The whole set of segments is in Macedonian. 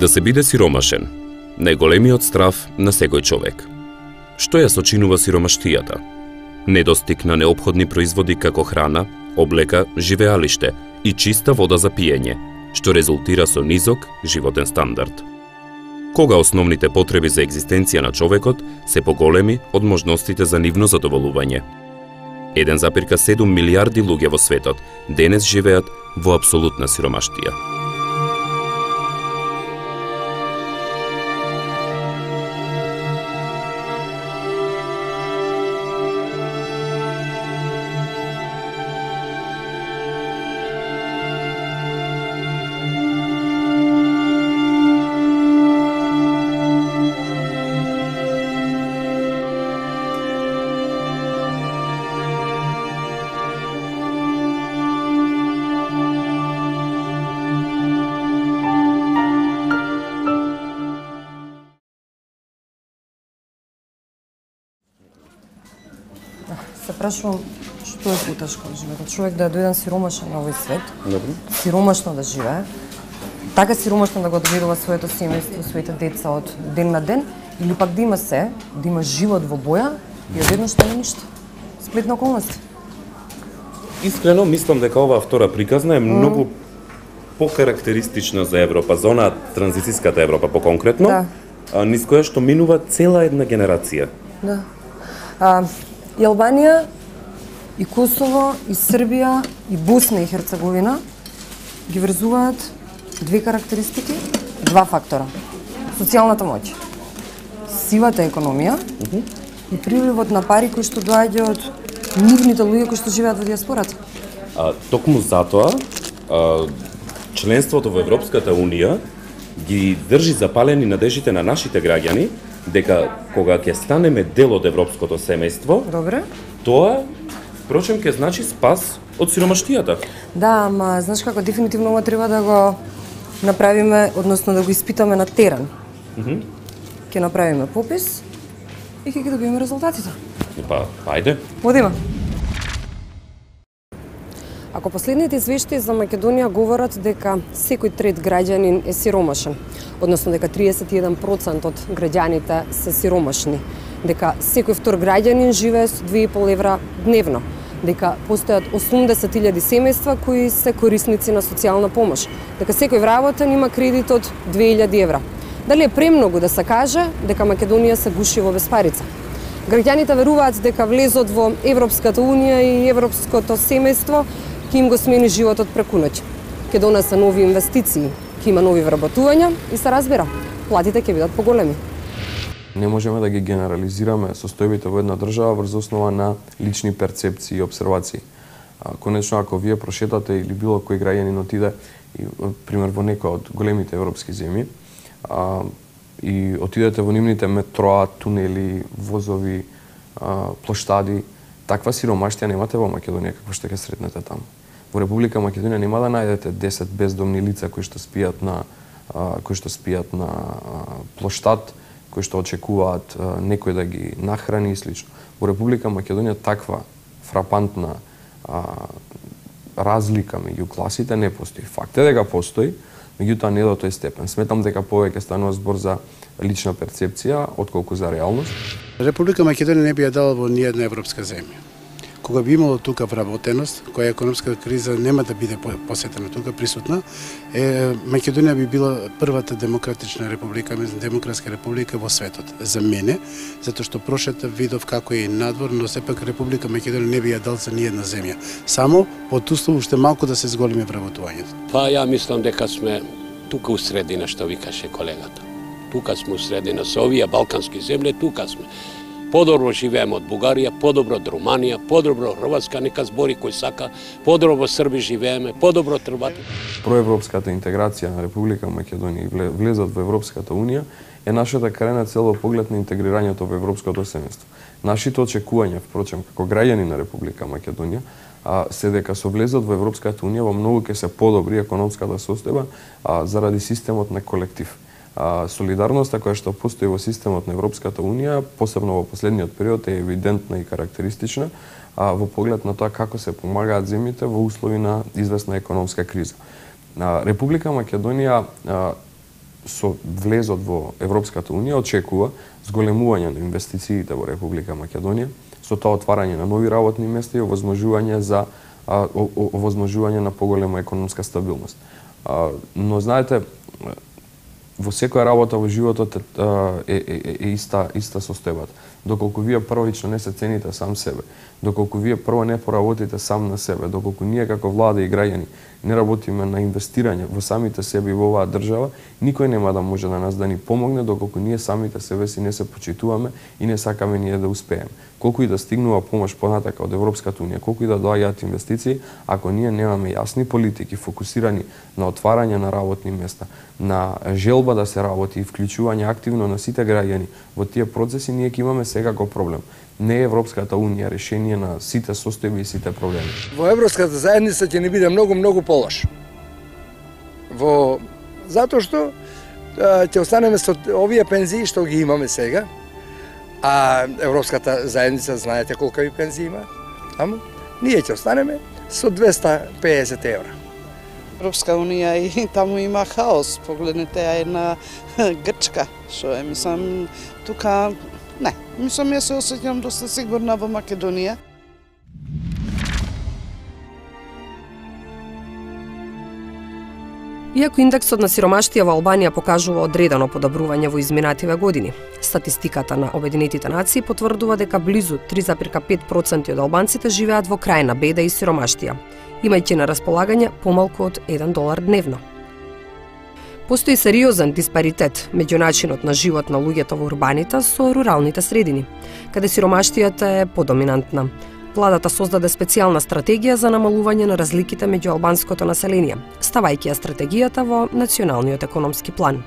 Да се биде сиромашен, најголемиот страв на секој човек. Што ја сочинува сиромаштијата? Недостиг на неопходни производи како храна, облека, живеалиште и чиста вода за пиење, што резултира со низок животен стандард. Кога основните потреби за екзистенција на човекот се поголеми од можностите за нивно задоволување. 1,7 милиарди луѓе во светот денес живеат во апсолутна сиромаштија. Се прашувам што е потешко во животот. Човек да е дојден сиромашен на овој свет, сиромашно да живее, така сиромашно да го одгледува своето семејство, своите деца од ден на ден, или пак да има се, да има живот во боја и одеднаш нема ништо. Сплет на околности. Искрено мислам дека оваа втора приказна е многу покарактеристична за Европа, за онаа транзицијската Европа поконкретно, низ која што минува цела една генерација. Да. И Албанија, и Косово, и Србија, и Босна и Херцеговина ги врзуваат две карактеристики, два фактора. Социјалната моќ, сивата економија и приливот на пари кои што доаѓа од нивните луѓе кои што живеат во диаспората. Токму затоа, членството во Европската Унија ги држи запалени надежите на нашите граѓани дека кога ќе станеме дел од европското семејство, тоа, впрочем, ќе значи спас од сиромаштијата. Да, ама знаеш како, дефинитивно ова треба да го направиме, односно да го испитаме на терен. Ќе направиме попис и ќе ги добиеме резултатите. Па, ајде. Одиме. Ако последните извештаи за Македонија говорат дека секој трет граѓанин е сиромашен, односно дека 31% од граѓаните се сиромашни, дека секој втор граѓанин живее со 2,5 евра дневно, дека постојат 80.000 семејства кои се корисници на социјална помош, дека секој вработен има кредит од 2.000 евра. Дали е премногу да се каже дека Македонија се гуши во безпарица? Граѓаните веруваат дека влезот во Европската Унија и европското семејство ќе им го смени животот преку ноќ. Ќе донесе нови инвестиции, ќе има нови вработувања и се разбира, платите ќе бидат поголеми. Не можеме да ги генерализираме состојбите во една држава врз основа на лични перцепции и обсервации. Конечно, ако вие прошетате или било кој граѓанин отиде, пример во некоја од големите европски земји, и отидете во нивните метроа, тунели, возови, плоштади, таква сиромаштија немате во Македонија како што ќе сретнете таму. Во Република Македонија нема да најдете 10 бездомни лица кои што спијат на плоштад, кои што очекуваат некој да ги нахрани и слично. Во Република Македонија таква фрапантна разлика меѓу класите не постои. Факт е дека постои, меѓутоа не до тој степен. Сметам дека повеќе станува збор за лична перцепција отколку за реалност. Република Македонија не би ја дала во ниједна европска земја. Кога би имало тука вработеност, која економска криза нема да биде посетена тука присутна, Македонија би била првата демократична република, демократска република во светот. За мене, затоа што прошета видов како е надвор, но сепак Република Македонија не би ја дал за ниједна земја. Само под услов уште малку да се зголеми вработувањето. Па ја мислам дека сме тука у средина, што викаше колегата. Тука сме у средина со овие балкански земји, тука сме. Подобро живееме од Бугарија, подобро од Руманија, подобро од Хрватска, нека збори кој сака, подобро во Срби живееме, подобро од Хрвати. Проевропската интеграција на Република Македонија и влезот во Европската Унија е нашата крайна цел во поглед на интегрирањето во европското семејство. Нашите очекувања, впрочем, како граѓани на Република Македонија, се дека со влезот во Европската Унија во многу ќе се подобри економската состојба заради системот на колектив. Солидарноста која што постои во системот на Европската Унија, посебно во последниот период, е евидентна и карактеристична во поглед на тоа како се помагаат земјите во услови на известна економска криза. Република Македонија со влезот во Европската Унија очекува зголемување на инвестициите во Република Македонија, со тоа отварање на нови работни места и овозможување на поголема економска стабилност. Но знаете, во секоја работа во животот е иста состојбата. Доколку вие првично не се цените сам себе, доколку вие прво не поработите сам на себе, доколку ние како влада и граѓани не работиме на инвестирање во самите себе и во оваа држава, никој нема да може на нас да ни помогне доколку ние самите себе си не се почитуваме и не сакаме ние да успееме. Колку и да стигнува помош понатака од Европската Унија, колку и да доаѓаат инвестиции, ако ние немаме јасни политики фокусирани на отварање на работни места, на желба да се работи и вклучување активно на сите граѓани во тие процеси, ние ќе имаме секако проблем. Не е Европската Унија решение на сите состојби и сите проблеми. Во Европската заедница ќе ни биде многу полош. Затоа што ќе останеме со овие пензии што ги имаме сега, а Европската заедница знаете колку пензии има, ама ние ќе останеме со 250 евра. Европска Унија и таму има хаос. Погледнете ја на Грчка, што е, мислам, тука не. Мислам, ја се осеќам доста сигурна во Македонија. Иако индексот на сиромаштија во Албанија покажува одредено подобрување во изминативе години, статистиката на Обединетите нации потврдува дека близу 3,5% од албанците живеат во крајна беда и сиромаштија, имајќи на располагање помалку од $1 дневно. Постои сериозен диспаритет меѓу начинот на живот на луѓето во урбаните со руралните средини, каде сиромаштијата е подоминантна. Владата создаде специјална стратегија за намалување на разликите меѓу албанското население, ставајќи ја стратегијата во националниот економски план.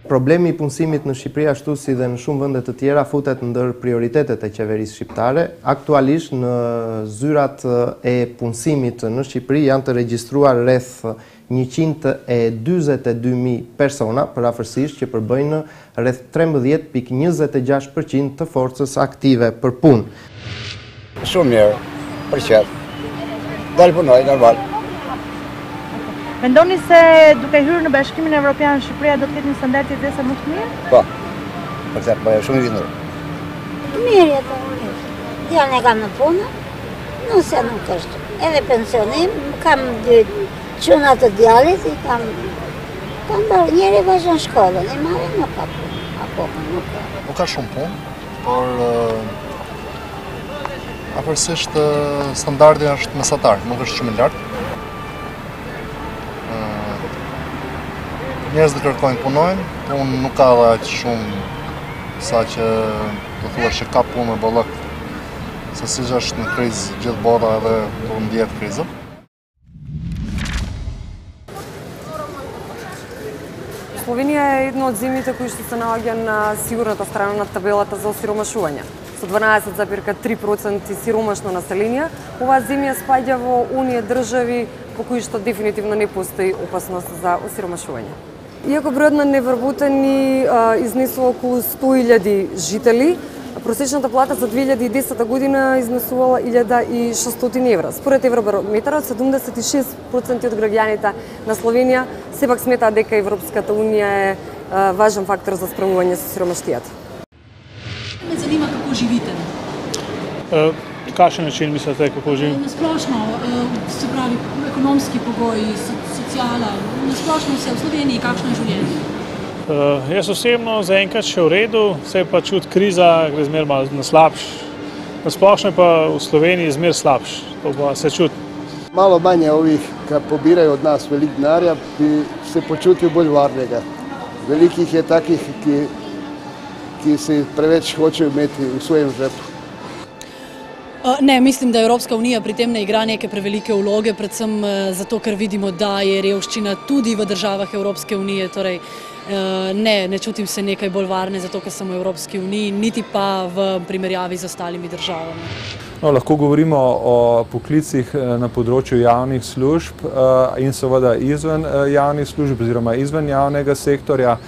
Problemi i punësimit në Shqipëri ashtu si dhe në shumë vende të tjera futet ndër prioritetet e qeverisë shqiptare. Aktualisht në zyrat e punësimit në Shqipëri janë të regjistruar rreth 142.000 persona, përafërsisht që përbëjnë rreth 13.26% të forcës aktive për punë. Shumë mirë, për qetë. Dalë punoj, normal. Mendoni se duke hyrë në Bashkimin Evropian Shqipëria do të ketë një standard jetese më të mirë? Po. Për qetë, po shumë i vindur. Mirë jetë, mirë. Djalën e kam në punë, nëse nuk është. Edhe pensionim, kam dy çuna të djalit, i kam bërë njëri vazhdon shkollën, i marrë nuk ka punë, akoma nuk ka. Nuk ka shumë punë, por afërsisht standardi është mesatar, nuk është shumë i lartë. Njerëzit kërkojnë punojnë, punë nuk ka dhe aq shumë sa që të thuash që ka punë me bollëk, se siç është në krizë gjithë bota edhe do ndihet kriza. Словенија е една од земјите кои што се наоѓа на сигурната страна на табелата за осиромашување. Со 12,3% сиромашно население, оваа земја спаѓа во оние држави по кои што дефинитивно не постои опасност за осиромашување. Иако бројот на невработени изнесува околу 100.000 жители, просечната плата за 2010 година изнесувала 1.600 евра. Според Евробарометарот, 76% од граѓаните на Словенија сепак сметаат дека Европската Унија е важен фактор за справување со сиромаштијата. Ме занима како живите? Kakšen način mislite, kako živim? Nasplošno, se pravi, ekonomski pogoji, socijala, nasplošno vse v Sloveniji, kakšno je življenje? Jaz osebno zaenkrat še v redu, se pa čuti kriza, gre zmer malo na slabš. Nasplošno je pa v Sloveniji zmer slabš, to pa se čuti. Malo manje ovih, ki pobirajo od nas veliko denarja, bi se počutil bolj varnega. Velikih je takih, ki se preveč hočejo imeti v svojem žepu. Ne, mislim, da Evropska unija pri tem ne igra neke prevelike vloge, predvsem zato, ker vidimo, da je revščina tudi v državah Evropske unije, torej ne čutim se nekaj bolj varne, zato ker sem v Evropski uniji, niti pa v primerjavi z ostalimi državami. Lahko govorimo o poklicih na področju javnih služb in seveda izven javnih služb oziroma izven javnega sektorja.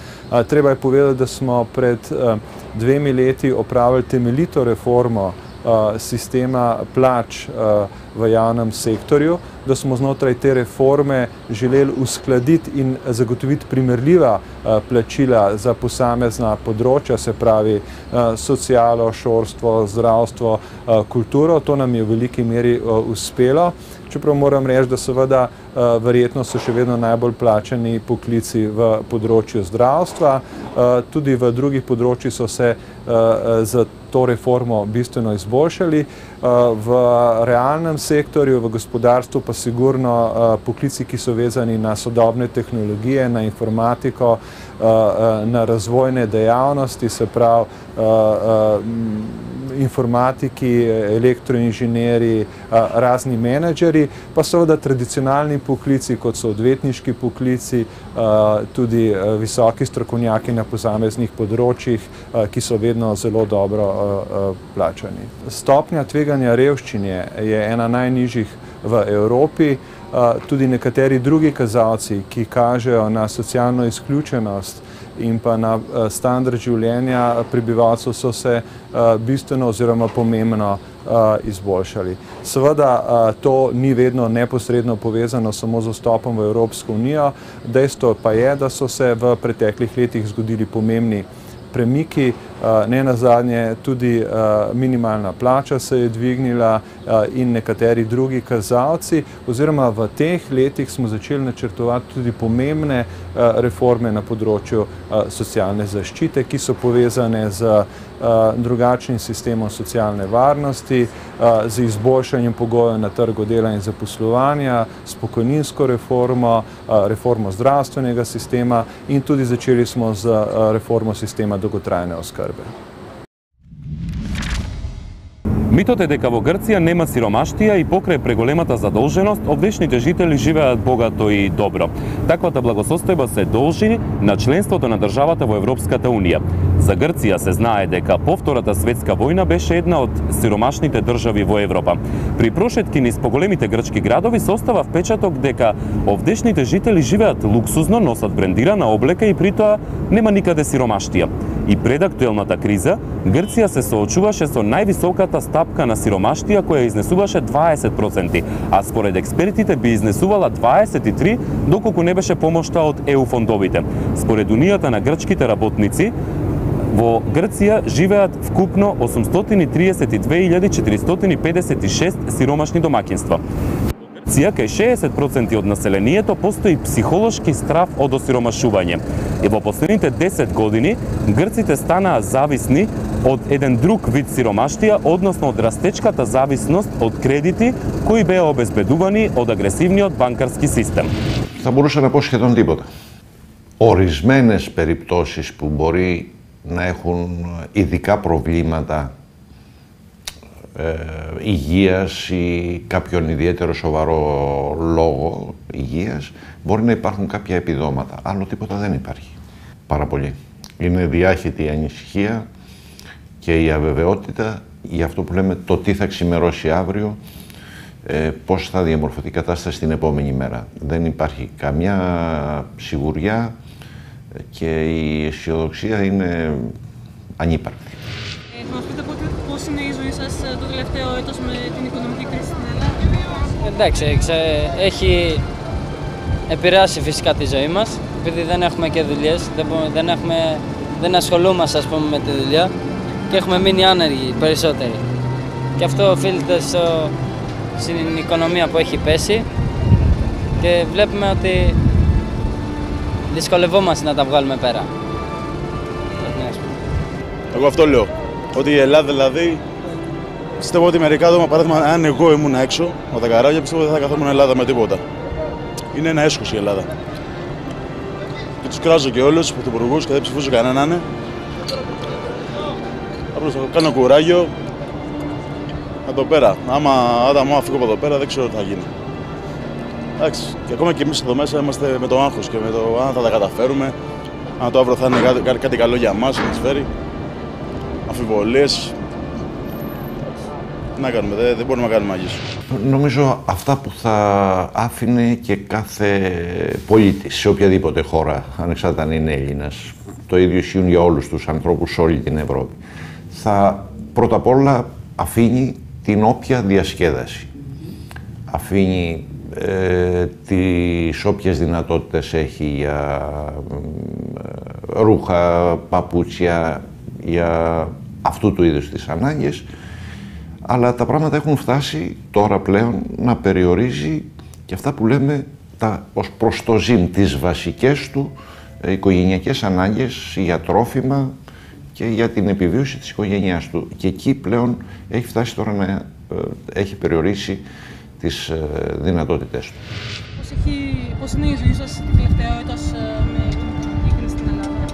Treba je povedati, da smo pred 2 leti opravili temeljito reformo sistema plač v javnem sektorju, da smo znotraj te reforme želeli uskladiti in zagotoviti primerljiva plačila za posamezna področja, se pravi socialo, šolstvo, zdravstvo, kulturo. To nam je v veliki meri uspelo. Čeprav moram reči, da seveda verjetno so še vedno najbolj plačani poklici v področju zdravstva. Tudi v drugih področjih so se za to reformo bistveno izboljšali. V realnem sektorju, v gospodarstvu pa sigurno poklici, ki so vezani na sodobne tehnologije, na informatiko, na razvojne dejavnosti, se pravi informatiki, elektroinženjeri, razni menedžeri, pa seveda tradicionalni poklici, kot so odvetniški poklici, tudi visoki strokovnjaki na posameznih področjih, ki so vedno zelo dobro plačani. Stopnja tveganja revščine je ena najnižjih v Evropi. Tudi nekateri drugi kazalci, ki kažejo na socialno izključenost in pa na standard življenja prebivalcev, so se bistveno oziroma pomembno izboljšali. Seveda to ni vedno neposredno povezano samo z vstopom v Evropsko unijo. Dejstvo pa je, da so se v preteklih letih zgodili pomembni premiki, ne nazadnje tudi minimalna plača se je dvignila in nekateri drugi kazalci, oziroma v teh letih smo začeli načrtovati tudi pomembne reforme na področju socialne zaščite, ki so povezane z drugačnim sistemom socialne varnosti, z izboljšanjem pogojev na trgu dela in zaposlovanja, s pokojninsko reformo, reformo zdravstvenega sistema in tudi začeli smo z reformo sistema dolgotrajne oskrbe. Митот е дека во Грција нема сиромаштија и покрај преголемата задолженост, овдешните жители живеат богато и добро. Таквата благосостојба се должи на членството на државата во Европската унија. За Грција се знае дека по Втората светска војна беше една од сиромашните држави во Европа. При прошетки низ поголемите грчки градови се остава впечаток дека овдешните жители живеат луксузно, носат брендирана облека и притоа нема никаде сиромаштија. И пред актуелната криза, Грција се соочуваше со највисоката стапка на сиромаштија која изнесуваше 20%, а според експертите би изнесувала 23% доколку не беше помошта од ЕУ фондовите. Според Унијата на грчките работници, во Грција живеат вкупно 832.456 сиромашни домаќинства. Грција, кај 60% од населението постои психолошки страв од осиромашување. И во последните 10 години грците станаа зависни од еден друг вид сиромаштија, односно од растечката зависност од кредити кои беа обезбедувани од агресивниот банкарски систем. Θα μπορούσα να πω σχεδόν τίποτα. Ορισμένες περιπτώσεις που μπορεί να έχουν ειδικά προβλήματα υγείας ή κάποιον ιδιαίτερο σοβαρό λόγο υγείας, μπορεί να υπάρχουν κάποια επιδόματα. Άλλο τίποτα δεν υπάρχει. Πάρα πολύ. Είναι διάχυτη η ανησυχία και η αβεβαιότητα για αυτό που λέμε το τι θα ξημερώσει αύριο, πώς θα διαμορφωθεί η κατάσταση την επόμενη μέρα. Δεν υπάρχει καμιά σιγουριά και η αισιοδοξία είναι ανύπαρκτη. Θα μας πείτε πώς είναι η ζωή σας το τελευταίο έτος με την οικονομική κρίση στην Ελλάδα? Εντάξει, έχει επηρεάσει φυσικά τη ζωή μας, επειδή δεν έχουμε και δουλειές, δεν ασχολούμαστε ας πούμε με τη δουλειά και έχουμε μείνει άνεργοι περισσότεροι. Και αυτό οφείλεται στην οικονομία που έχει πέσει και βλέπουμε ότι δυσκολευόμαστε να τα βγάλουμε πέρα. Εγώ αυτό λέω. Ότι η Ελλάδα δηλαδή, πιστεύω ότι μερικά άτομα, παράδειγμα, αν εγώ ήμουν έξω με τα καράβια, πιστεύω ότι δεν θα καθόμουν Ελλάδα με τίποτα. Είναι ένα έσχος η Ελλάδα. Και τους κράζω και όλους, τους πρωθυπουργούς, και δεν ψηφίζω κανέναν. Απλώς θα κάνω κουράγιο εδώ πέρα. Άμα φύγω από εδώ πέρα, δεν ξέρω τι θα γίνει. Εντάξει, και ακόμα και εμείς εδώ μέσα είμαστε με το άγχος και με το αν θα τα καταφέρουμε, αν το αύριο θα είναι κάτι καλό για μας, να μας φέρει. Αμφιβολίες. Τι να κάνουμε, δεν μπορούμε να κάνουμε μαγείς. Νομίζω αυτά που θα άφηνε και κάθε πολίτης σε οποιαδήποτε χώρα, ανεξάρτητα αν είναι Έλληνας, το ίδιο ισχύουν για όλους τους ανθρώπους σε όλη την Ευρώπη. Θα πρώτα απ' όλα αφήνει την όποια διασκέδαση. Αφήνει τις όποιες δυνατότητες έχει για ρούχα, παπούτσια, για αυτού του είδους τις ανάγκες, αλλά τα πράγματα έχουν φτάσει τώρα πλέον να περιορίζει και αυτά που λέμε ως προς το ζήν, τις βασικές του οικογενειακές ανάγκες για τρόφιμα και για την επιβίωση της οικογένειάς του. Και εκεί πλέον έχει φτάσει τώρα να έχει περιορίσει τις δυνατότητές του. Πώς είναι η ζωή σας το τελευταίο έτος με την οικονομική κρίση στην Ελλάδα?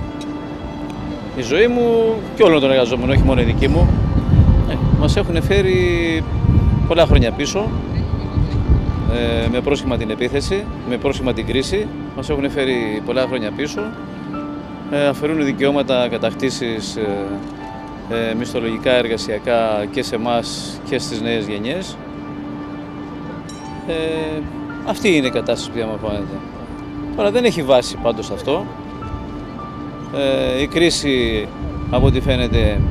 Η ζωή μου και όλων των εργαζόμενων, όχι μόνο η δική μου, μας έχουν φέρει πολλά χρόνια πίσω, με πρόσχημα την επίθεση, με πρόσχημα την κρίση. Μας έχουν φέρει πολλά χρόνια πίσω, αφαιρούν δικαιώματα κατακτήσεις μισθολογικά, εργασιακά και σε εμάς και στις νέες γενιές. Αυτή είναι η κατάσταση που διαμορφώνεται. Τώρα δεν έχει βάση πάντως αυτό. Η κρίση, από ό,τι φαίνεται,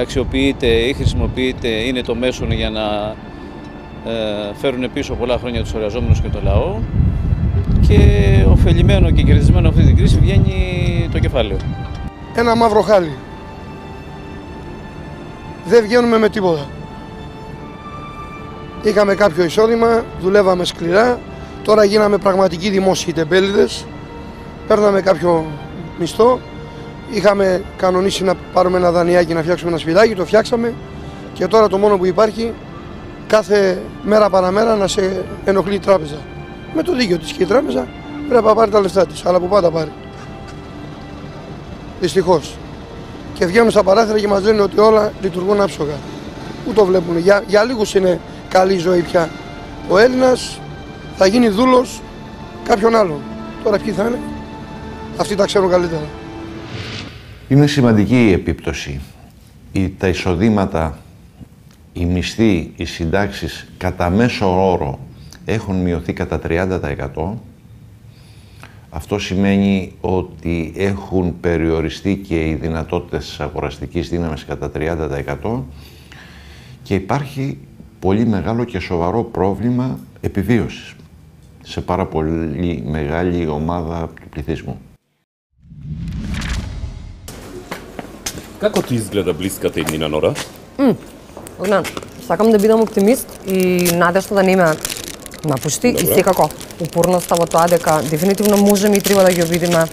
αξιοποιείται ή χρησιμοποιείται, είναι το μέσο για να φέρουν πίσω πολλά χρόνια τους εργαζόμενους και το λαό, και ωφελημένο και κερδισμένο αυτή την κρίση βγαίνει το κεφάλαιο. Ένα μαύρο χάλι. Δεν βγαίνουμε με τίποτα. Είχαμε κάποιο εισόδημα, δουλεύαμε σκληρά, τώρα γίναμε πραγματικοί δημόσιοι τεμπέληδες, παίρναμε κάποιο μισθό, είχαμε κανονίσει να πάρουμε ένα δανειάκι να φτιάξουμε ένα σπιτάκι, το φτιάξαμε και τώρα το μόνο που υπάρχει, κάθε μέρα παραμέρα να σε ενοχλεί η τράπεζα. Με το δίκιο της και η τράπεζα πρέπει να πάρει τα λεφτά της, αλλά που πάντα πάρει. Δυστυχώς. Και βγαίνουν στα παράθυρα και μας λένε ότι όλα λειτουργούν άψογα. Πού το βλέπουν, για λίγους είναι καλή ζωή πια. Ο Έλληνας θα γίνει δούλος κάποιον άλλον. Τώρα ποιοι θα είναι, αυτοί τα ξέρουν καλύτερα. Είναι σημαντική η επίπτωση. Τα εισοδήματα, οι μισθοί, οι συντάξεις κατά μέσο όρο έχουν μειωθεί κατά 30%. Αυτό σημαίνει ότι έχουν περιοριστεί και οι δυνατότητες της αγοραστικής δύναμης κατά 30% και υπάρχει πολύ μεγάλο και σοβαρό πρόβλημα επιβίωσης σε πάρα πολύ μεγάλη ομάδα του πληθυσμού. Како ти изгледа блиската иднина, Нора? Сакам да бидам оптимист и надежта да не ме напушти и секако упорноста во тоа дека дефинитивно можеме и треба да ги обидиме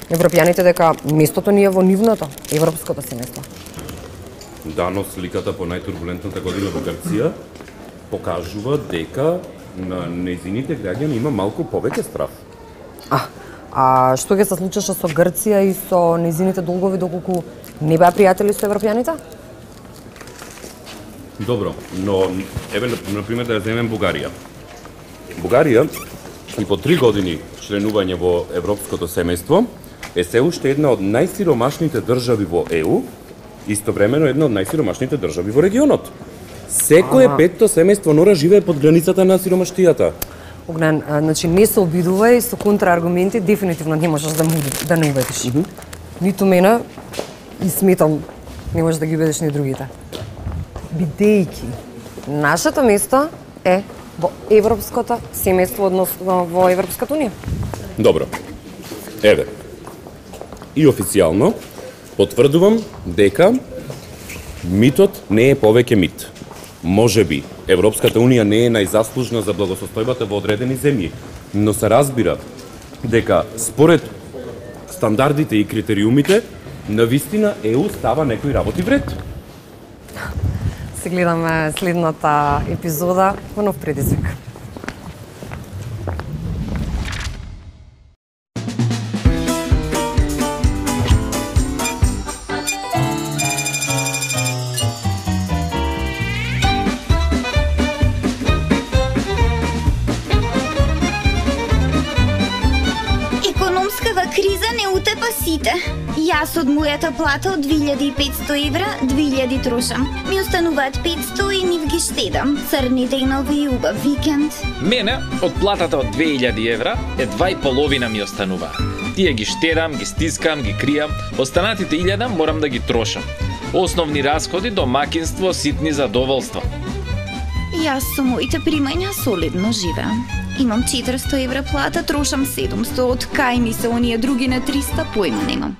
европјаните дека местото ни е во нивното, европското семејство. Дано сликата по најтурбулентната година во Грција покажува дека на нејзините граѓани има малку повеќе страв. А што ќе се случеше со Грција и со нејзините долгови доколку не беа пријатели со европјаните? Добро, но еве например да ја земем Бугарија. Бугарија и по 3 години членување во европското семејство е се уште една од најсиромашните држави во ЕУ, истовремено една од најсиромашните држави во регионот. Секое петто семејство Нора живее под границата на сиромаштијата. Огнен, значи не се обидувај со контрааргументи, дефинитивно не можеш да не убедиш. Ниту мене и сметам не можеш да ги убедиш ни другите. Бидејќи нашето место е во европското семејство, односно во Европската унија. Добро. Еве. И официјално потврдувам дека митот не е повеќе мит. Можеби Европската унија не е најзаслужна за благосостојбата во одредени земји, но се разбира дека според стандардите и критериумите навистина ЕУ става некои работи вред. Се гледаме следната епизода во нов предизвик. Криза не утепа сите. Јас од мојата плата од 2500 евра, 2000 трошам. Ми остануваат 500 и нив ги штедам. Црни денови и убав викенд. Мене од платата од 2000 евра едва и половина ми останува. Тие ги штедам, ги стискам, ги кријам. Останатите 1000 морам да ги трошам. Основни расходи, домакинство, ситни задоволства. Јас со моите примања солидно живеам. Имам 400 евра плата, трошам 700, од кај ми се оние други на 300, појма немам.